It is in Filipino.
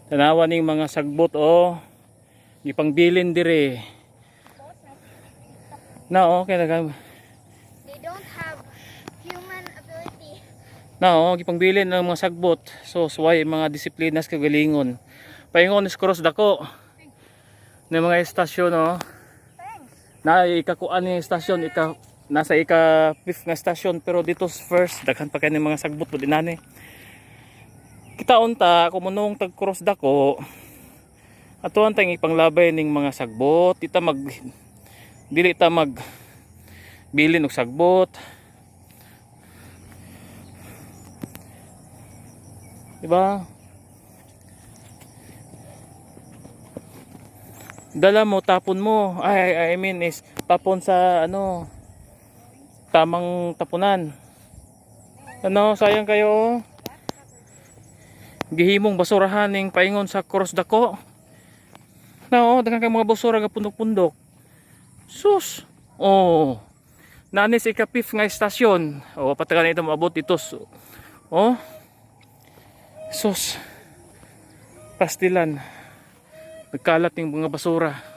Tanawa ning mga sagbot o gipangbilin dire. Na okay na They don't have human ability. na gipangbilin ng mga sagbot. So suway mga disiplinas kagalingon. Paingon is cross dako. Ng mga estasyon no. Na ikakuan ni estasyon nasa ika 5th nga estasyon pero dito first daghan pa kay mga sagbot pud dinani. Kita unta kumunong tag cross dako. Atuan tayong ipanglabay ning mga sagbot. Dili ta mag bilin og sagbot. Diba? Dala mo, tapon mo. I mean is tapon sa ano tamang tapunan. Ano, sayang kayo. Gihimong basurahan ning paingon sa cross dako. No, daghang kay mga basura nga pundok-pundok. Sus. Oh. Nani sa ika-5th nga estasyon. Oh, patagan ito maabot ito. Oh. Sus. Pastilan. Nagkalat yung mga basura.